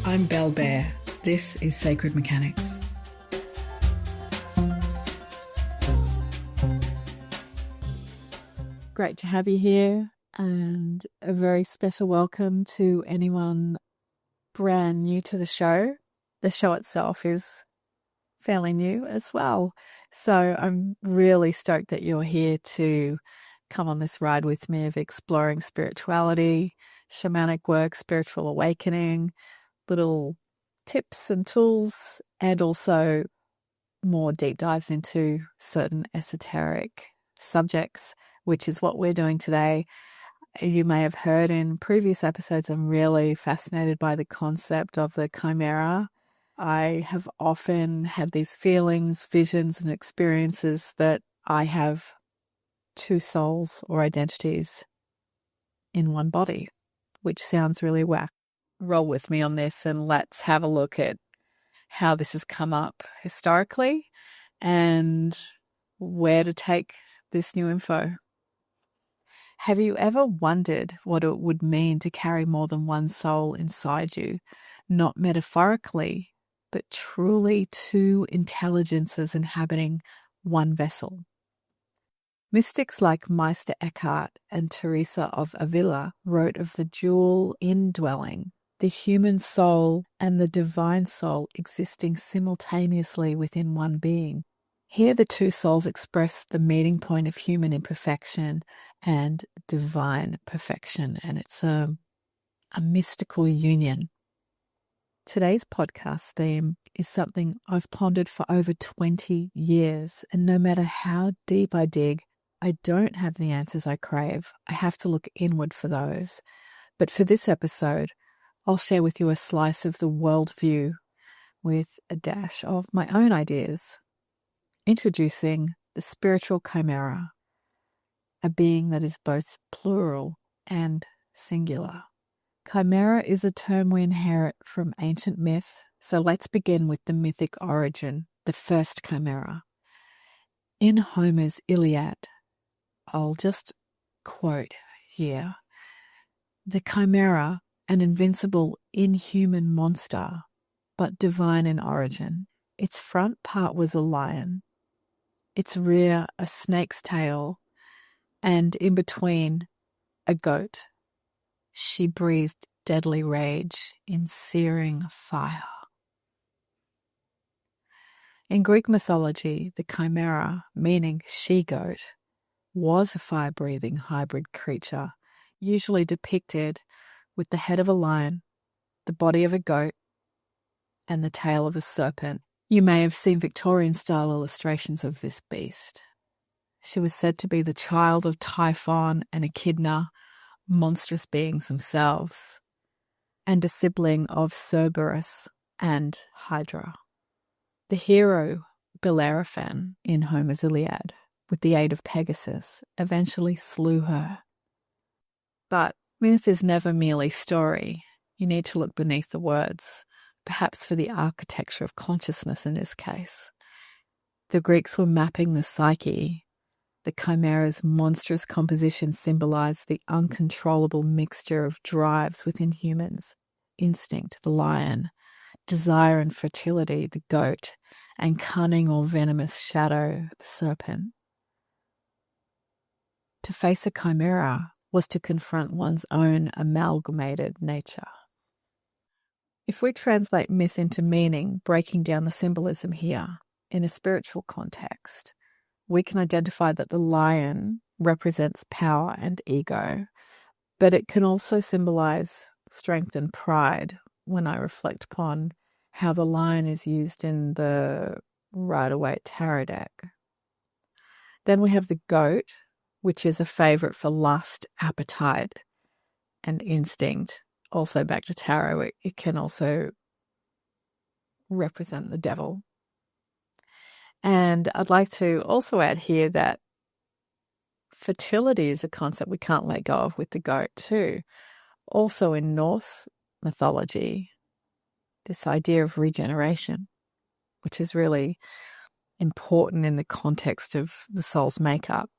I'm Bel Bare. This is Sacred Mechanics. Great to have you here, and a very special welcome to anyone brand new to the show. The show itself is fairly new as well. So I'm really stoked that you're here to come on this ride with me of exploring spirituality, shamanic work, spiritual awakening, little tips and tools, and also more deep dives into certain esoteric subjects, which is what we're doing today. You may have heard in previous episodes, I'm really fascinated by the concept of the Chimera. I have often had these feelings, visions, and experiences that I have two souls or identities in one body, which sounds really whack. Roll with me on this and let's have a look at how this has come up historically and where to take this new info. Have you ever wondered what it would mean to carry more than one soul inside you, not metaphorically, but truly two intelligences inhabiting one vessel? Mystics like Meister Eckhart and Teresa of Avila wrote of the dual indwelling, the human soul and the divine soul existing simultaneously within one being. Here the two souls express the meeting point of human imperfection and divine perfection, and it's a mystical union. Today's podcast theme is something I've pondered for over 20 years, and no matter how deep I dig, I don't have the answers I crave. I have to look inward for those. But for this episode, I'll share with you a slice of the worldview with a dash of my own ideas. Introducing the spiritual chimera, a being that is both plural and singular. Chimera is a term we inherit from ancient myth, so let's begin with the mythic origin, the first chimera. In Homer's Iliad, I'll just quote here, the chimera, an invincible, inhuman monster, but divine in origin. Its front part was a lion, its rear a snake's tail, and in between a goat. She breathed deadly rage in searing fire. In Greek mythology, the chimera, meaning she-goat, was a fire-breathing hybrid creature, usually depicted with the head of a lion, the body of a goat, and the tail of a serpent. You may have seen Victorian-style illustrations of this beast. She was said to be the child of Typhon and Echidna, monstrous beings themselves, and a sibling of Cerberus and Hydra. The hero Bellerophon in Homer's Iliad, with the aid of Pegasus, eventually slew her. But myth is never merely story. You need to look beneath the words, perhaps for the architecture of consciousness in this case. The Greeks were mapping the psyche. The chimera's monstrous composition symbolized the uncontrollable mixture of drives within humans: instinct, the lion; desire and fertility, the goat; and cunning or venomous shadow, the serpent. To face a chimera was to confront one's own amalgamated nature. If we translate myth into meaning, breaking down the symbolism here, in a spiritual context, we can identify that the lion represents power and ego, but it can also symbolize strength and pride when I reflect upon how the lion is used in the Rider-Waite tarot deck. Then we have the goat, which is a favorite for lust, appetite, and instinct. Also back to tarot, it can also represent the devil. And I'd like to also add here that fertility is a concept we can't let go of with the goat too. Also in Norse mythology, this idea of regeneration, which is really important in the context of the soul's makeup.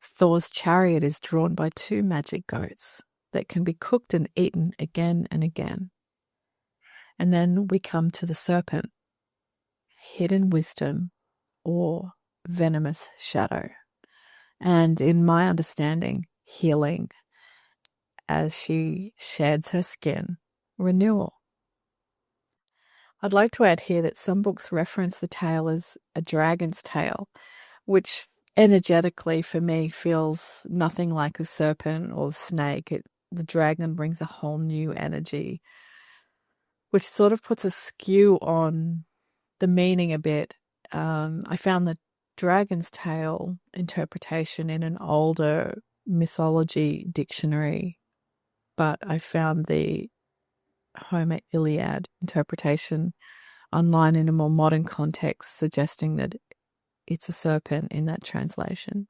Thor's chariot is drawn by two magic goats that can be cooked and eaten again and again. And then we come to the serpent, hidden wisdom or venomous shadow. And in my understanding, healing as she sheds her skin, renewal. I'd like to add here that some books reference the tail as a dragon's tail, which energetically for me feels nothing like a serpent or snake. The dragon brings a whole new energy, which sort of puts a skew on the meaning a bit. I found the dragon's tail interpretation in an older mythology dictionary, but I found the Homer Iliad interpretation online in a more modern context, suggesting that it's a serpent in that translation.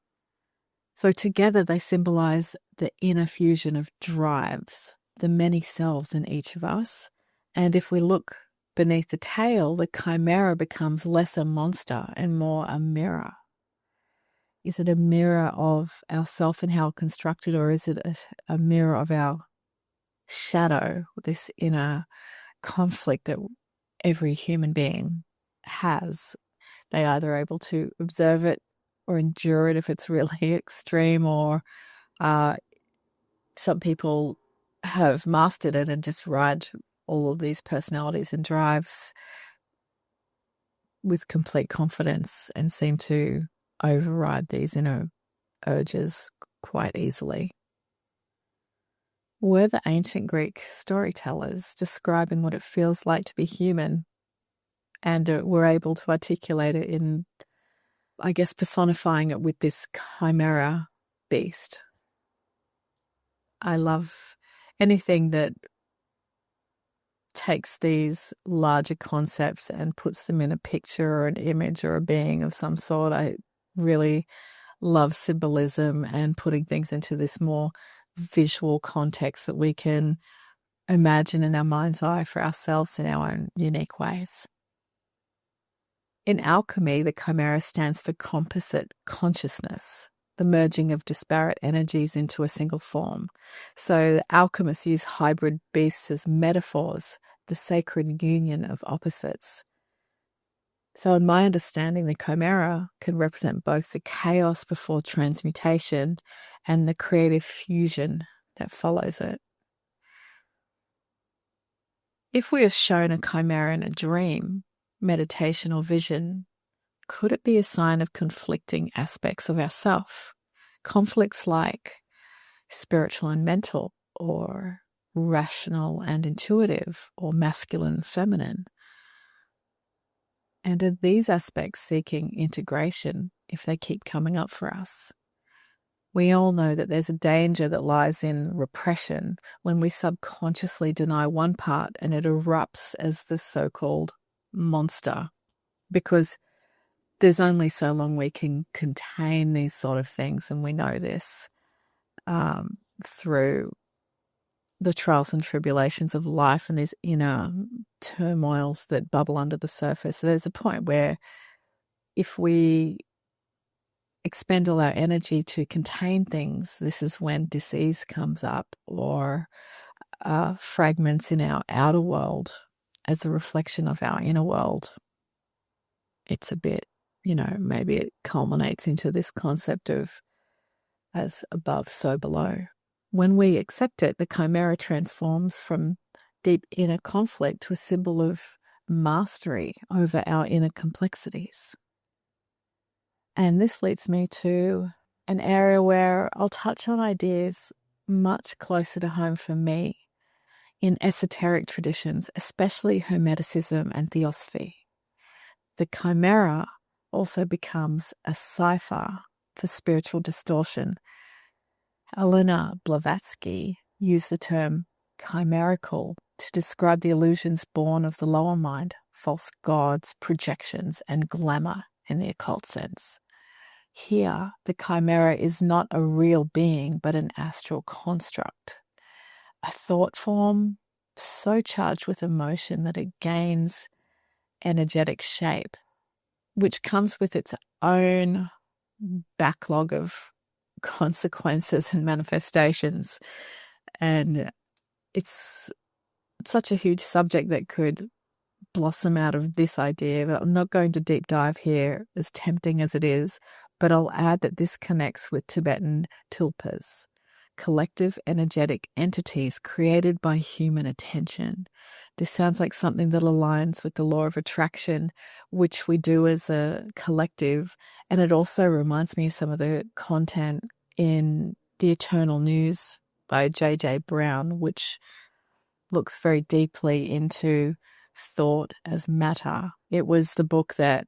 So together they symbolize the inner fusion of drives, the many selves in each of us. And if we look beneath the tail, the chimera becomes less a monster and more a mirror. Is it a mirror of ourself and how we're constructed, or is it a mirror of our shadow, this inner conflict that every human being has? They either are able to observe it or endure it if it's really extreme, or some people have mastered it and just ride all of these personalities and drives with complete confidence and seem to override these inner urges quite easily. Were the ancient Greek storytellers describing what it feels like to be human, and were able to articulate it in, I guess, personifying it with this chimera beast. I love anything that takes these larger concepts and puts them in a picture or an image or a being of some sort. I really love symbolism and putting things into this more visual context that we can imagine in our mind's eye for ourselves in our own unique ways. In alchemy, the chimera stands for composite consciousness, the merging of disparate energies into a single form. So the alchemists use hybrid beasts as metaphors, the sacred union of opposites. So in my understanding, the chimera can represent both the chaos before transmutation and the creative fusion that follows it. If we are shown a chimera in a dream, meditation or vision, could it be a sign of conflicting aspects of ourself? Conflicts like spiritual and mental, or rational and intuitive, or masculine and feminine. And are these aspects seeking integration if they keep coming up for us? We all know that there's a danger that lies in repression when we subconsciously deny one part and it erupts as the so-called monster, because there's only so long we can contain these sort of things, and we know this through the trials and tribulations of life and these inner turmoils that bubble under the surface. So there's a point where if we expend all our energy to contain things, this is when disease comes up, or fragments in our outer world as a reflection of our inner world. It's a bit, maybe it culminates into this concept of as above, so below. When we accept it, the chimera transforms from deep inner conflict to a symbol of mastery over our inner complexities. And this leads me to an area where I'll touch on ideas much closer to home for me in esoteric traditions, especially Hermeticism and Theosophy. The chimera also becomes a cipher for spiritual distortion. Elena Blavatsky used the term chimerical to describe the illusions born of the lower mind, false gods, projections, and glamour in the occult sense. Here, the chimera is not a real being, but an astral construct, a thought form so charged with emotion that it gains energetic shape, which comes with its own backlog of consequences and manifestations. And it's such a huge subject that could blossom out of this idea, but I'm not going to deep dive here, as tempting as it is, but I'll add that this connects with Tibetan tulpas, collective energetic entities created by human attention. This sounds like something that aligns with the law of attraction, which we do as a collective, and it also reminds me of some of the content in The Eternal News by J.J. Brown, which looks very deeply into thought as matter. It was the book that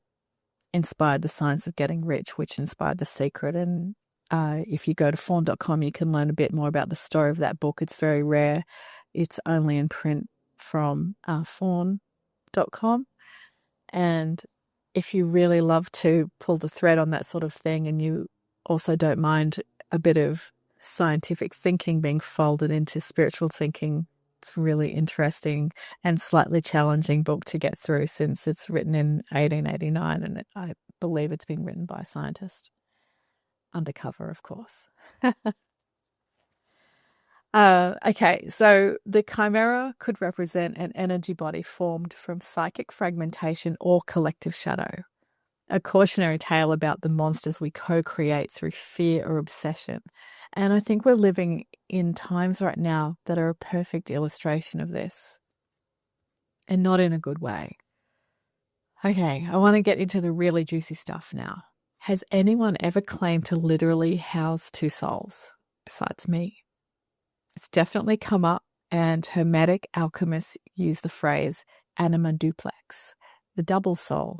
inspired The Science of Getting Rich, which inspired The Secret. And if you go to fawn.com, you can learn a bit more about the story of that book. It's very rare. It's only in print from fawn.com. And if you really love to pull the thread on that sort of thing, and you also don't mind a bit of scientific thinking being folded into spiritual thinking, it's a really interesting and slightly challenging book to get through, since it's written in 1889 and I believe it's been written by a scientist. Undercover, of course. Okay, so the chimera could represent an energy body formed from psychic fragmentation or collective shadow. A cautionary tale about the monsters we co-create through fear or obsession. And I think we're living in times right now that are a perfect illustration of this. And not in a good way. Okay, I want to get into the really juicy stuff now. Has anyone ever claimed to literally house two souls besides me? It's definitely come up, and Hermetic alchemists use the phrase Anima Duplex, the double soul,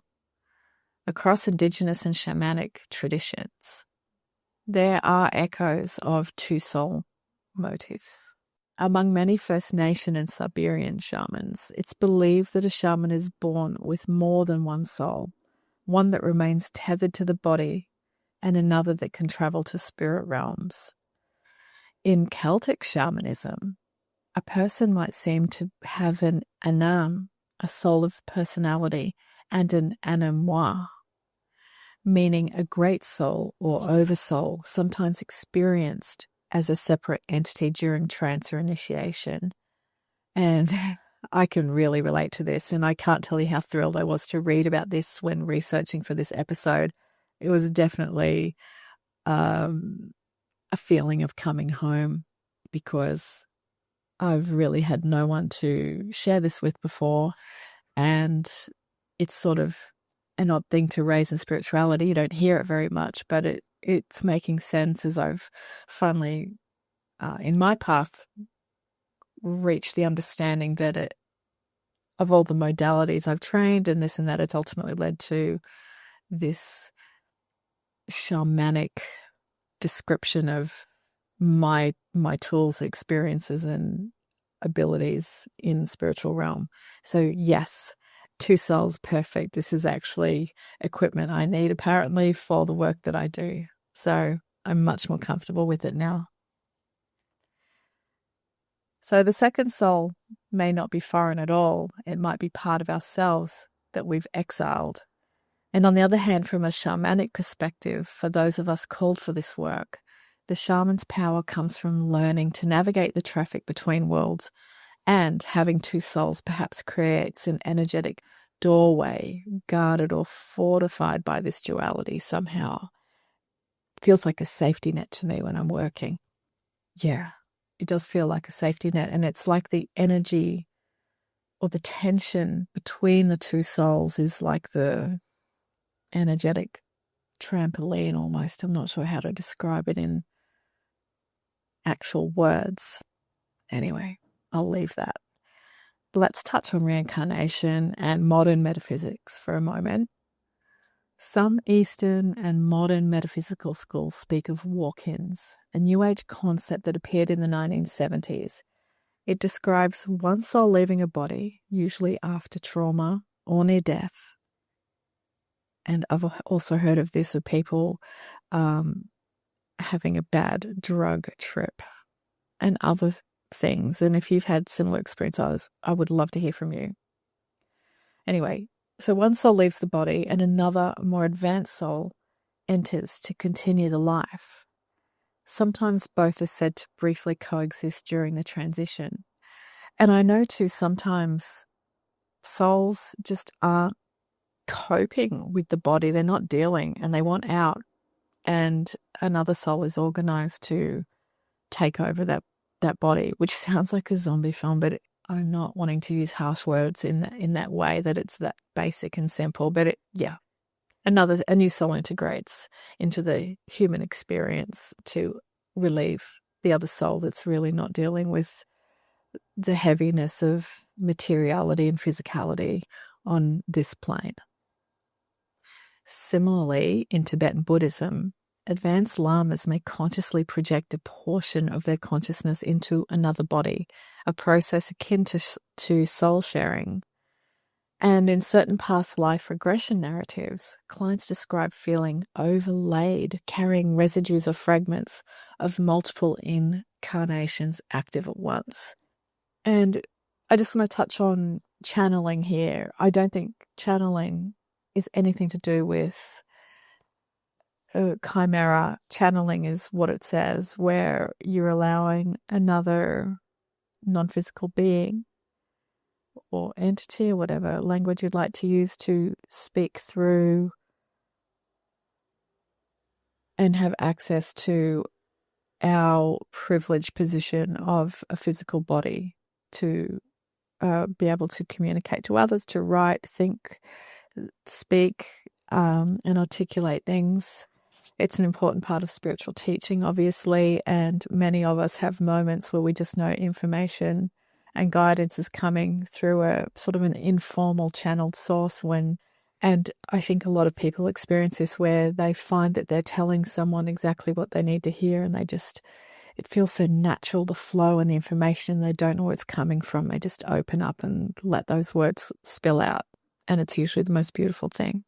across indigenous and shamanic traditions. There are echoes of two-soul motifs. Among many First Nation and Siberian shamans, it's believed that a shaman is born with more than one soul, one that remains tethered to the body and another that can travel to spirit realms. In Celtic shamanism, a person might seem to have an anam, a soul of personality, and an anamwa, meaning a great soul or oversoul, sometimes experienced as a separate entity during trance or initiation. And I can really relate to this, and I can't tell you how thrilled I was to read about this when researching for this episode. It was definitely a feeling of coming home, because I've really had no one to share this with before, and it's sort of an odd thing to raise in spirituality. You don't hear it very much, but it's making sense as I've finally, in my path, reached the understanding that of all the modalities I've trained and this and that, it's ultimately led to this shamanic description of my tools, experiences, and abilities in the spiritual realm. So yes, two souls, perfect. This is actually equipment I need, apparently, for the work that I do. So I'm much more comfortable with it now. So the second soul may not be foreign at all. It might be part of ourselves that we've exiled. And on the other hand, from a shamanic perspective, for those of us called for this work, the shaman's power comes from learning to navigate the traffic between worlds, and having two souls perhaps creates an energetic doorway, guarded or fortified by this duality somehow. It feels like a safety net to me when I'm working. Yeah, it does feel like a safety net, and it's like the energy or the tension between the two souls is like the energetic trampoline almost. I'm not sure how to describe it in actual words. Anyway, I'll leave that. Let's touch on reincarnation and modern metaphysics for a moment. Some Eastern and modern metaphysical schools speak of walk-ins, a New Age concept that appeared in the 1970s. It describes one soul leaving a body, usually after trauma or near death. And I've also heard of this with people having a bad drug trip and other things. And if you've had similar experiences, I would love to hear from you. Anyway, so one soul leaves the body and another, more advanced soul enters to continue the life. Sometimes both are said to briefly coexist during the transition. And I know too, sometimes souls just aren't coping with the body. They're not dealing and they want out. And another soul is organized to take over that body, which sounds like a zombie film, but I'm not wanting to use harsh words in that way, that it's that basic and simple. But a new soul integrates into the human experience to relieve the other soul that's really not dealing with the heaviness of materiality and physicality on this plane. Similarly, in Tibetan Buddhism, advanced lamas may consciously project a portion of their consciousness into another body, a process akin to soul sharing. And in certain past life regression narratives, clients describe feeling overlaid, carrying residues or fragments of multiple incarnations active at once. And I just want to touch on channeling here. I don't think channeling is anything to do with Chimera. Channeling is what it says, where you're allowing another non-physical being or entity, or whatever language you'd like to use, to speak through and have access to our privileged position of a physical body to be able to communicate to others, to write, think, speak, and articulate things. It's an important part of spiritual teaching, obviously, and many of us have moments where we just know information and guidance is coming through a sort of an informal channeled source and I think a lot of people experience this, where they find that they're telling someone exactly what they need to hear, and it feels so natural, the flow and the information. They don't know where it's coming from. They just open up and let those words spill out, and it's usually the most beautiful thing.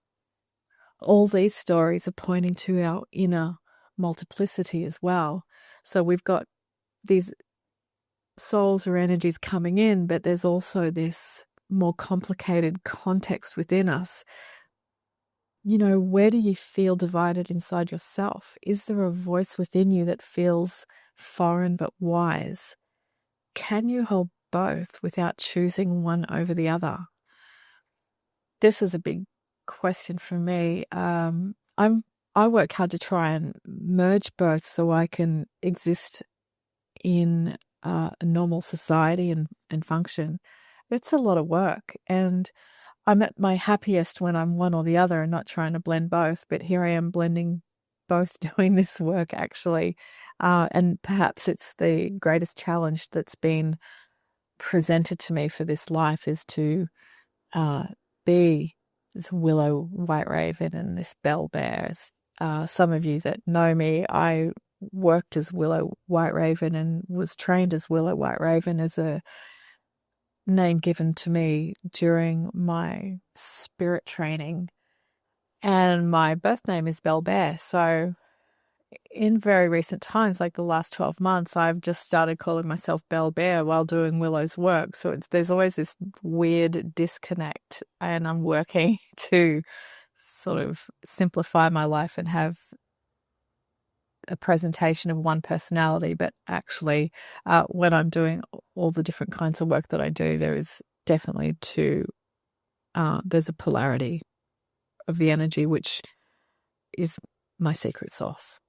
All these stories are pointing to our inner multiplicity as well. So we've got these souls or energies coming in, but there's also this more complicated context within us. You know, where do you feel divided inside yourself? Is there a voice within you that feels foreign but wise? Can you hold both without choosing one over the other? This is a big question for me. I work hard to try and merge both so I can exist in a normal society and function. It's a lot of work, and I'm at my happiest when I'm one or the other and not trying to blend both. But here I am blending both, doing this work actually, and perhaps it's the greatest challenge that's been presented to me for this life, is to be this willow white raven and this Bel Bare. Some of you that know me, I worked as willow white raven and was trained as willow white raven as a name given to me during my spirit training. And my birth name is Bel Bare. So in very recent times, like the last 12 months, I've just started calling myself Bel Bare while doing Willow's work. So there's always this weird disconnect, and I'm working to sort of simplify my life and have a presentation of one personality. But actually, when I'm doing all the different kinds of work that I do, there is definitely there's a polarity of the energy, which is my secret sauce.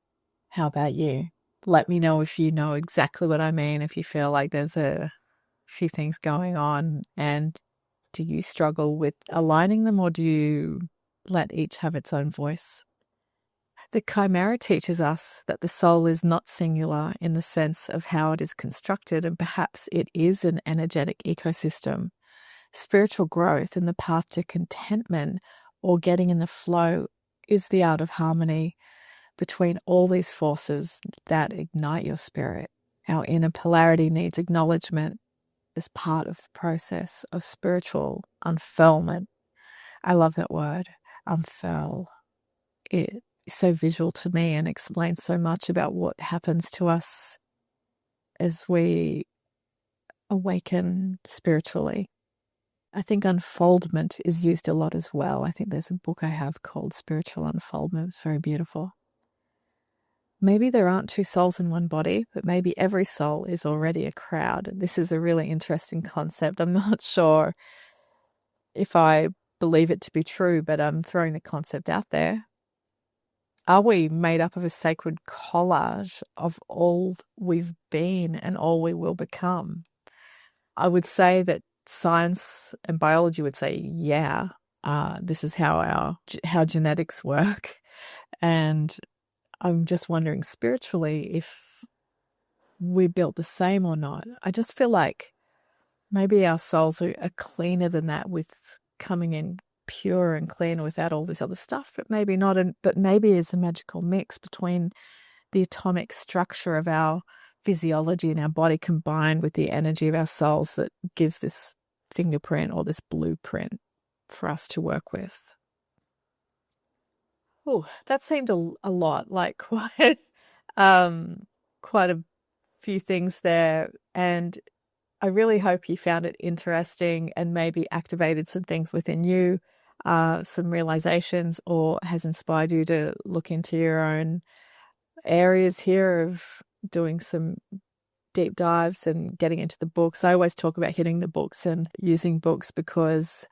How about you? Let me know if you know exactly what I mean, if you feel like there's a few things going on, and do you struggle with aligning them, or do you let each have its own voice? The Chimera teaches us that the soul is not singular in the sense of how it is constructed, and perhaps it is an energetic ecosystem. Spiritual growth and the path to contentment, or getting in the flow, is the art of harmony between all these forces that ignite your spirit. Our inner polarity needs acknowledgement as part of the process of spiritual unfurlment. I love that word, unfurl. It is so visual to me and explains so much about what happens to us as we awaken spiritually. I think unfoldment is used a lot as well. I think there's a book I have called Spiritual Unfoldment. It's very beautiful. maybe there aren't two souls in one body, but maybe every soul is already a crowd. This is a really interesting concept. I'm not sure if I believe it to be true, but I'm throwing the concept out there. Are we made up of a sacred collage of all we've been and all we will become? I would say that science and biology would say, yeah, this is how genetics work. And I'm just wondering spiritually if we built the same or not. I just feel like maybe our souls are cleaner than that, with coming in pure and clean without all this other stuff, but maybe not. But maybe it's a magical mix between the atomic structure of our physiology in our body combined with the energy of our souls that gives this fingerprint or this blueprint for us to work with. Oh, that seemed a lot, like quite a few things there. And I really hope you found it interesting and maybe activated some things within you, some realizations, or has inspired you to look into your own areas here of doing some deep dives and getting into the books. I always talk about hitting the books and using books because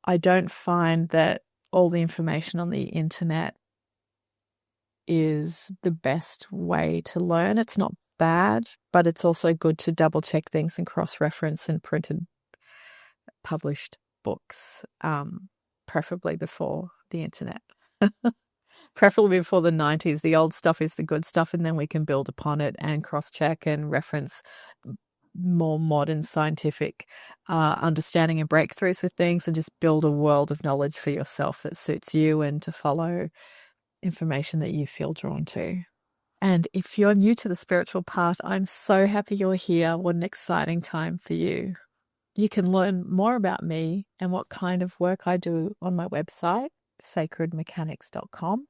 I don't find that all the information on the internet is the best way to learn. It's not bad, but it's also good to double check things and cross-reference and printed, published books, preferably before the internet. Preferably before the 90s. The old stuff is the good stuff, and then we can build upon it and cross-check and reference more modern scientific understanding and breakthroughs with things, and just build a world of knowledge for yourself that suits you and to follow information that you feel drawn to. And if you're new to the spiritual path, I'm so happy you're here. What an exciting time for you. You can learn more about me and what kind of work I do on my website, sacredmechanics.com.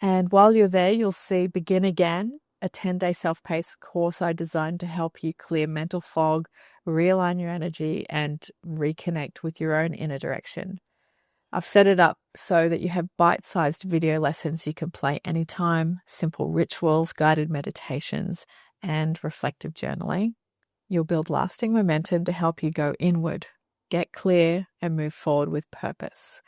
And while you're there, you'll see Begin Again, a 10-day self-paced course I designed to help you clear mental fog, realign your energy, and reconnect with your own inner direction. I've set it up so that you have bite-sized video lessons you can play anytime, simple rituals, guided meditations, and reflective journaling. You'll build lasting momentum to help you go inward, get clear, and move forward with purpose.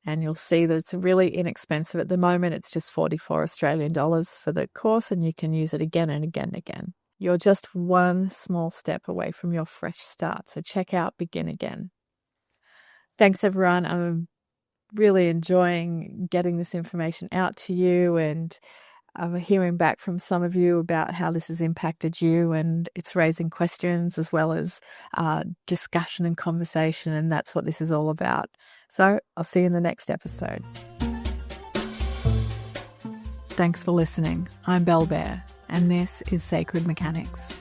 And you'll see that it's really inexpensive at the moment. It's just $44 Australian for the course, and you can use it again and again and again. You're just one small step away from your fresh start. So check out Begin Again. Thanks, everyone. I'm really enjoying getting this information out to you, and I'm hearing back from some of you about how this has impacted you, and it's raising questions as well as discussion and conversation, and that's what this is all about. So I'll see you in the next episode. Thanks for listening. I'm Bel Bare, and this is Sacred Mechanics.